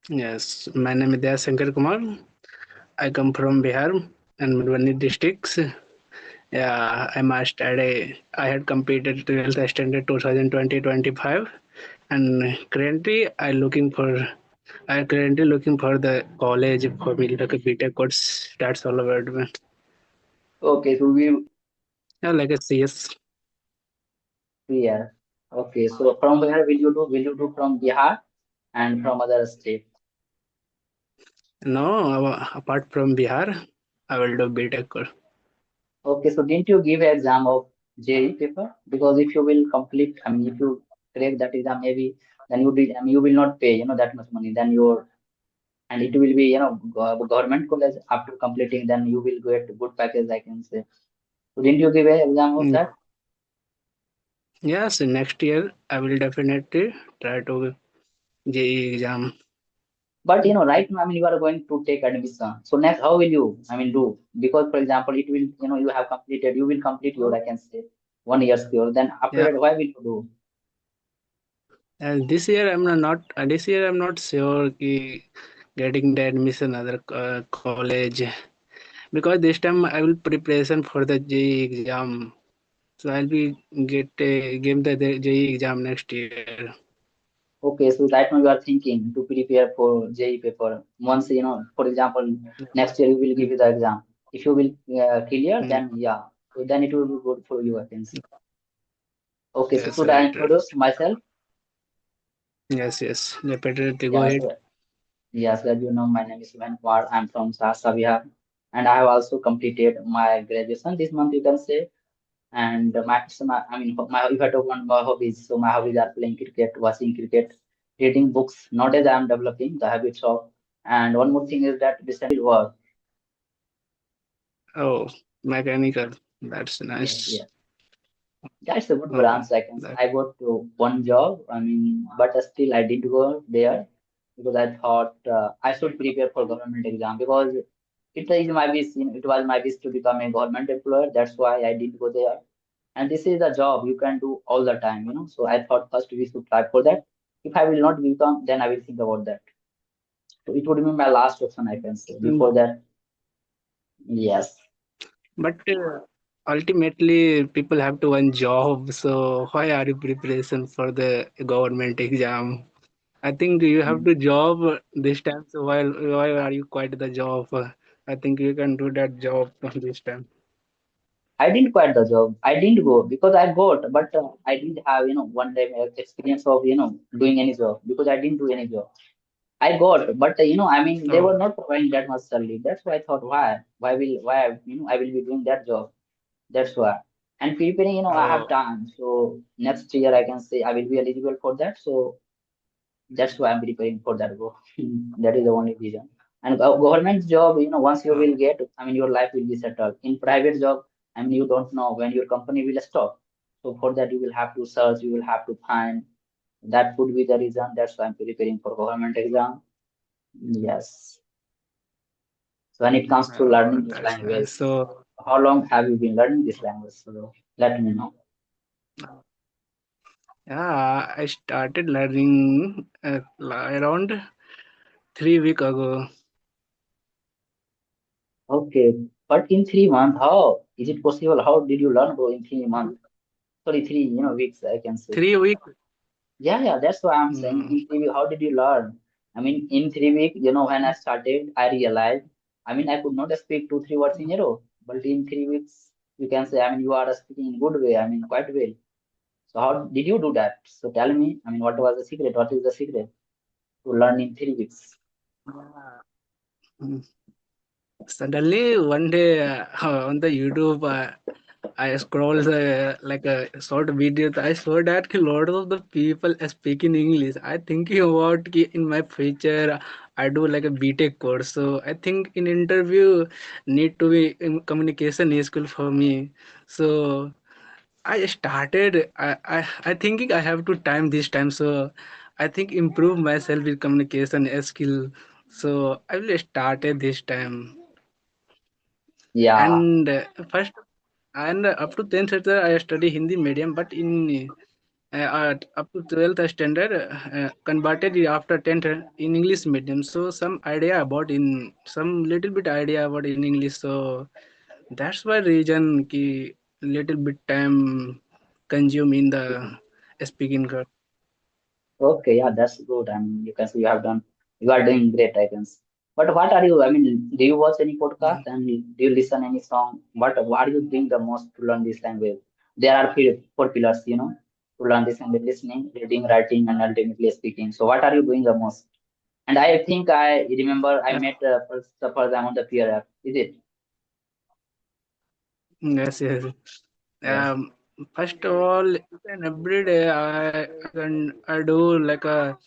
Yes, my name is Daya Shankar Kumar. I come from Bihar and Madhubani districts. Yeah, I'm a study. I had completed 12th standard 2020-25, and currently looking for the college for me like a BTech course. That's all about me. Okay, so we Yeah, like a CS. yeah. Okay, so from where will you do? Will you do from Bihar and from other state? No, apart from Bihar, I will do BTech course. Okay, so didn't you give an exam of JEE paper? Because if you will complete, I mean, if you crack that exam, maybe then you did, I mean, you will not pay, that much money. Then your and it will be, government college after completing. Then you will get a good package, I can say. So didn't you give an exam of Mm, that? yes, next year I will definitely try to JEE exam. But right now, I mean, you are going to take admission. So next, how will you, I mean, do? Because for example, it will, you have completed, you will complete your, I can say, 1 year's course. Then after Yeah, that, why will you do? and this year I'm not sure ki getting the admission other college because this time I will preparation for the JEE exam. So I'll be give the JEE exam next year. Okay, so right now you are thinking to prepare for JEE paper. Once, for example, next year you will give the exam. If you will clear, Mm, then yeah, so then it will be good for you, I can say. Okay, so yes, should I right, right. introduce myself? Yes. Definitely go Yes, ahead. yes, as you know, my name is Sven Kumar. I'm from Sahasa, Bihar, and I have also completed my graduation this month, you can say. And I mean, if I talk about my hobbies, so my hobbies are playing cricket, watching cricket, reading books. Nowadays, I am developing the habits of. And one more thing is that recently work. Oh, mechanical. That's Yes, nice. yes. That's a good Oh, branch, I can say. that. I got to one job, I mean, but still I didn't go there because I thought I should prepare for government exam because it was my wish to become a government employer. That's why I didn't go there. And this is a job you can do all the time. So I thought first we should try for that. If I will not become, then I will think about that. So it would be my last option, I can say. Mm, Before that, yes. but ultimately, people have to one job. So why are you preparation for the government exam? I think you have to job this time. So why are you quit the job? I think you can do that job this time. I didn't quit the job. I didn't go because I got, but I didn't have, one time experience of, doing any job because I didn't do any job. I got, but I mean, they were Oh, not providing that much salary. That's why I thought, why will be doing that job? That's why. And preparing, I have oh, time. So next year I can say I will be eligible for that. So that's why I'm preparing for that goal. That is the only reason. And government job, once you oh, will get, I mean, your life will be settled. In private job, I mean, you don't know when your company will stop. So for that, you will have to search, you will have to find. That could be the reason. That's why I'm preparing for government exam. Yes. So when it comes to oh, learning this that's language, nice. So how long have you been learning this language? So let me know. yeah, I started learning around 3 week ago. Okay. But in 3 months, how is it possible? How did you learn, bro, in 3 months? Sorry, weeks, I can say. 3 week. Yeah, yeah, that's what I'm saying. Mm, In 3 weeks, how did you learn? I mean, in 3 weeks, when I started, I realized, I mean, I could not speak 2, 3 words in a row. But in 3 weeks, you can say, I mean, you are speaking in good way. I mean, quite well. So how did you do that? So tell me, I mean, what was the secret? What is the secret to learn in 3 weeks? mm. Suddenly one day on the YouTube, I scroll like a short video. I saw that a lot of the people speaking English. I thinking about in my future I do like a BTech course. So I think in interview need to be in communication is school for me. So I started. I thinking I have to time this time. So I think improve myself with communication skill. So I will start it this time. Yeah, And first and up to 10th I study Hindi medium, but in up to 12th standard, converted it after 10th in English medium. So some idea about in some little bit idea about in English. So that's why reason ki little bit time consume in the speaking. Okay, yeah, that's good. I mean, you can say you are doing great, I can say. But what are you, I mean, do you watch any podcast and do you listen any song? What are you doing the most to learn this language? There are four pillars, to learn this language: listening, reading, writing, and ultimately speaking. So what are you doing the most? And I think I remember I Yeah. met first time on the peer app. Is it? Yes, yes. Yes. First of all, each and every day I do like a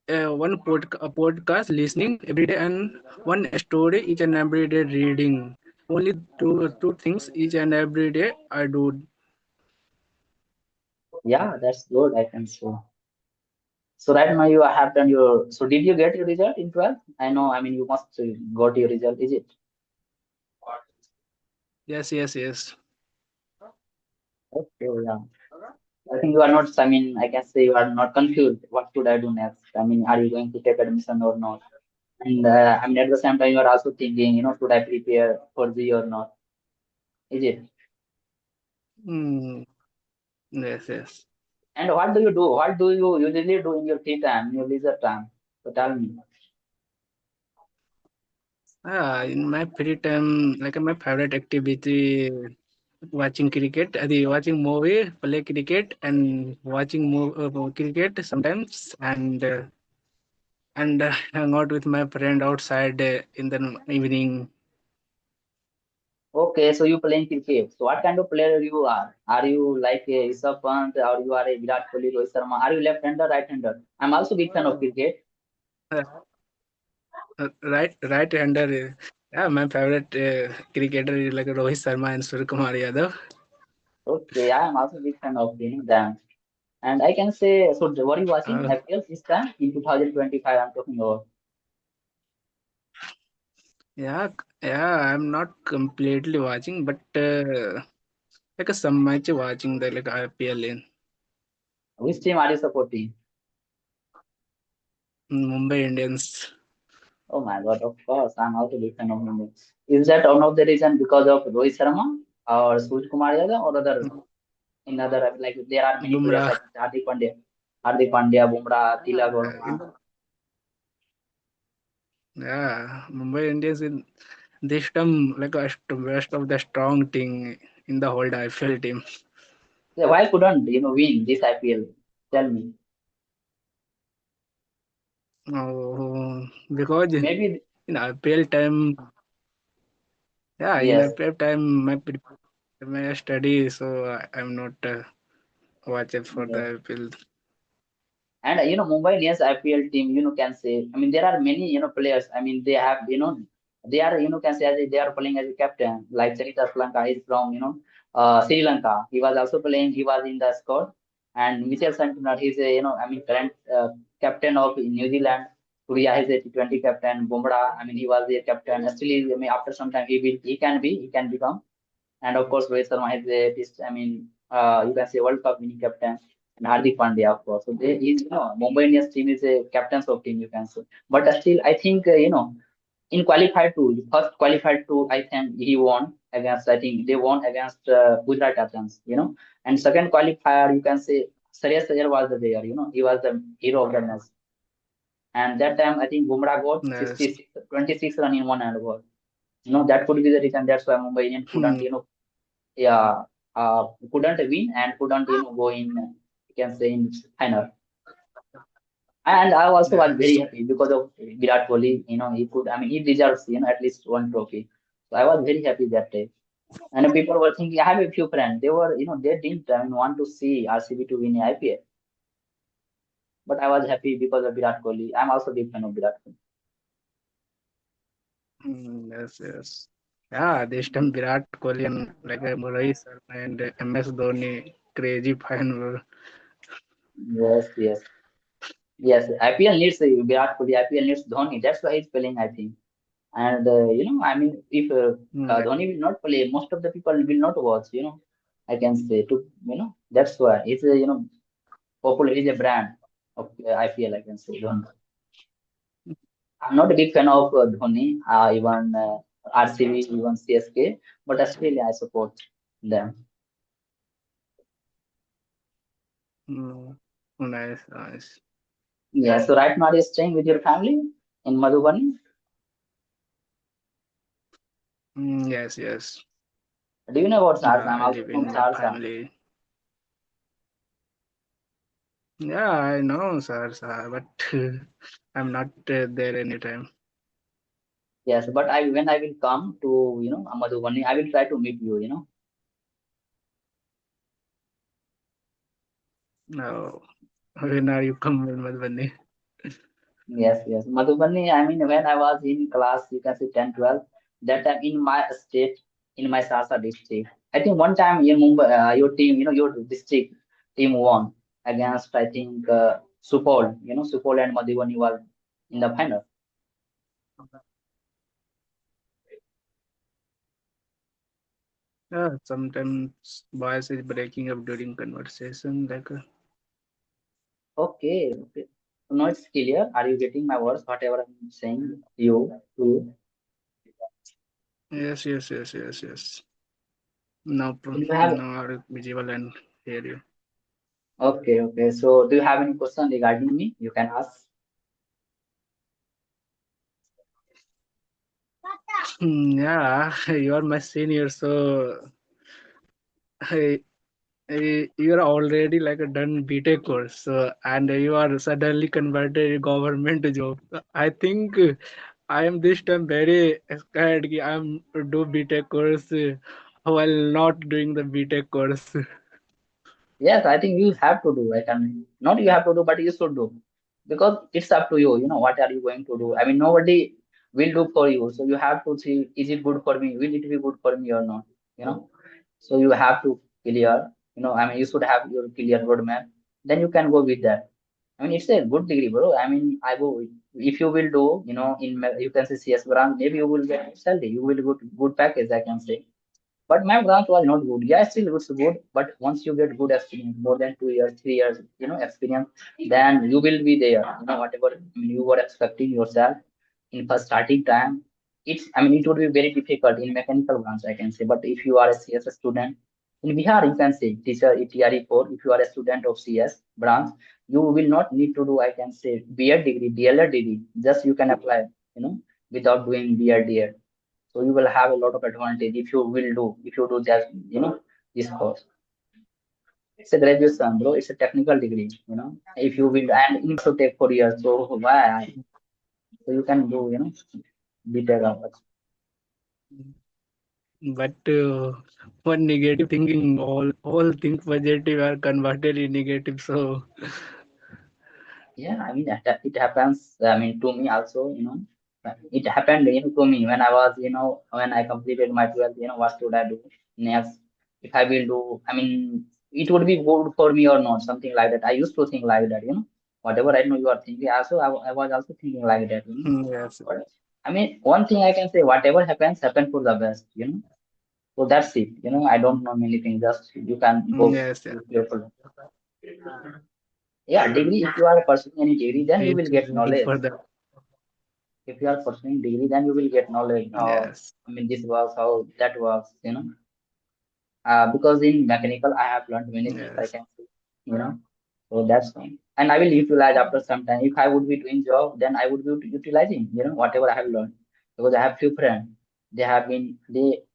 podcast listening every day and one story each and every day reading. Only two things each and every day I do. Yeah, that's good, I can say. So right now you have done your. So did you get your result in 12? I know. I mean, you must got your result. Is it? Yes, yes, yes. Okay. Yeah. I think you are not. I mean, I can say you are not confused. What should I do next? I mean, are you going to take admission or not? And I mean, at the same time, you are also thinking, should I prepare for the or not? Is it? Mm, yes, yes. And what do you do? What do you usually do in your free time, in your leisure time? So tell me. In my free time, like my favorite activity, watching cricket, watching movie, play cricket, and watching cricket sometimes, and hang out with my friend outside in the evening. Okay, so you playing cricket. So what kind of player you are? Are you like a Rishabh Pant or you are a Virat Kohli, Rohit Sharma? Are you left-hander, right-hander? I'm also big fan of cricket. Uh, right hander. Yeah, my favorite cricketer is like Rohit Sharma and Surya Kumar Yadav. Okay, I am also big fan of them. And I can say, so what are you watching? Uh, IPL this time in 2025. I'm talking about. yeah, yeah, I'm not completely watching, but like some match watching the like IPL in Which team are you supporting? Mumbai Indians. Oh my God, of course, I'm also big fan of Mumbai. Is that one of the reason because of Rohit Sharma or Surya Kumar Yadav or other in other like there are many players Bumrah. like Hardik Pandya, Bumrah, Tilak In Verma. the, yeah, Mumbai Indians in this time like a best of the strong team in the whole IPL team. Yeah, why couldn't win this IPL? Tell me. Because Maybe in IPL time, yeah, in yes, IPL time, my study, so I'm not watching for yes. the IPL. And Mumbai Indians IPL team, can say. I mean, there are many players. I mean, they have they are can say they are playing as a captain. Like Charita Lanka is from Sri Lanka. He was also playing. He was in the squad. And Mitchell Santner, he's a I mean current captain of New Zealand. Surya is a T20 captain. Bumrah, I mean, he was a captain. Still, I mean, after some time, he can become. And of course, Rohit Sharma is I mean, you can say World Cup winning captain, and Hardik Pandya, of course. So Mumbai Indians team is a captains of team, you can say. But still, I think in qualified two, first qualified two, I think he won against. I think they won against Gujarat Titans, And second qualifier, you can say Shreyas Iyer was there, he was the hero of the match. And that time, I think Bumrah got Yes. 26 run in one and over. That could be the reason. That's why Mumbai Indians couldn't, Hmm. yeah, couldn't win and couldn't go in you can say in final. And I also was very Yes. happy because of Virat Kohli. He could. I mean, he deserves at least one trophy. So I was very happy that day. And people were thinking. I have a few friends. They were they didn't want to see RCB to win IPL. But I was happy because of Virat Kohli. I'm also a big fan of Virat Kohli. Yes, yes. Yeah, this time Virat Kohli and like Rohit Sharma and MS Dhoni, crazy fan. Yes, yes, yes. IPL needs Virat Kohli. IPL needs Dhoni. That's why he's playing, I think. And I mean, if Mm, Dhoni will not play, most of the people will not watch. I can say to that's why it's popular. He's a brand of IPL, I can say. I'm not a big fan of Dhoni, even RCB, even CSK, but Australia I support them. Mm, nice, nice. Yeah, so right now you're staying with your family in Madhubani. Yes, yes. Do you know about Sarsa? I'm I also live from in my Sarsa. family. Yeah, I know, sir, but I'm not there anytime. Yes, but I when I will come to Madhubani, I will try to meet you. No, when are you coming, Madhubani? Yes, yes. Madhubani, I mean, when I was in class, you can say 10, 12, that time in my state, in my Sarsa district. I think one time in Mumbai, your team, your district team won against, I think, Supol, Supol and Madhubani were in the final. Yeah, sometimes voice is breaking up during conversation. Okay, okay. So now it's clear. Are you getting my words, whatever I'm saying to you? Yes, yes, yes, yes, yes. Do you have, Now are visible and hear you. okay, okay. So do you have any question regarding me? You can ask. Yeah, you are my senior, so I, you are already like a done BTech course, so, and you are suddenly converted to government job. I think I am this time very scared. I am to do BTech course while not doing the BTech course. Yes, I think you have to do. I can not you have to do, but you should do because it's up to you. What are you going to do? I mean, nobody will do for you, so you have to see: is it good for me? Will it be good for me or not? You know, so you have to clear. I mean, you should have your clear roadmap. Then you can go with that. I mean, it's a good degree, bro. I mean, I go if you will do. You can say CS branch. Maybe you will get salary. You will get good package. I can say. But my branch was not good. Yeah, still looks good. But once you get good experience, more than 2 years, 3 years, experience, then you will be there. Whatever you were expecting yourself in first starting time, it would be very difficult in mechanical branch, I can say. But if you are a CS student in Bihar, you can say teacher TRE4. If you are a student of CS branch, you will not need to do, I can say, BEd degree, DLEd degree. Just you can apply, without doing BEd, DEd. So you will have a lot of advantage if you do just this course. It's a graduation, bro. It's a technical degree. If you will, and it should take 4 years. So why? So you can do BTech hours. But one negative thinking, all things positive are converted in negative. So Yeah, I mean it happens. I mean to me also. It happened to me when I was when I completed my 12th. What should I do next? If I will do, I mean it would be good for me or not, something like that. I used to think like that. Whatever I know you are thinking. Also, I was also thinking like that. yes, But I mean, one thing I can say: whatever happens, happen for the best. So that's it. I don't know many things. Just you can go yes, yes. with your flow. Yeah, degree. If you are pursuing any degree, then you will It's get good knowledge. for the If you are pursuing degree, then you will get knowledge how, yes, I mean, this works, how that works. Because in mechanical, I have learned many things. I yes. can see. You know, so that's fine. And I will utilize after some time. If I would be doing job, then I would be utilizing. Whatever I have learned, because I have few friends. They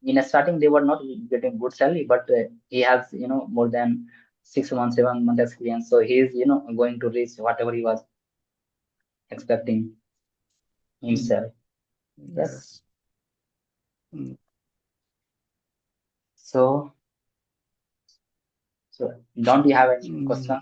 in a starting they were not getting good salary, but he has more than 6 months, 7 months experience. So he is going to reach whatever he was expecting himself. Yes. Yes. Mm, So, so don't you have any mm, question?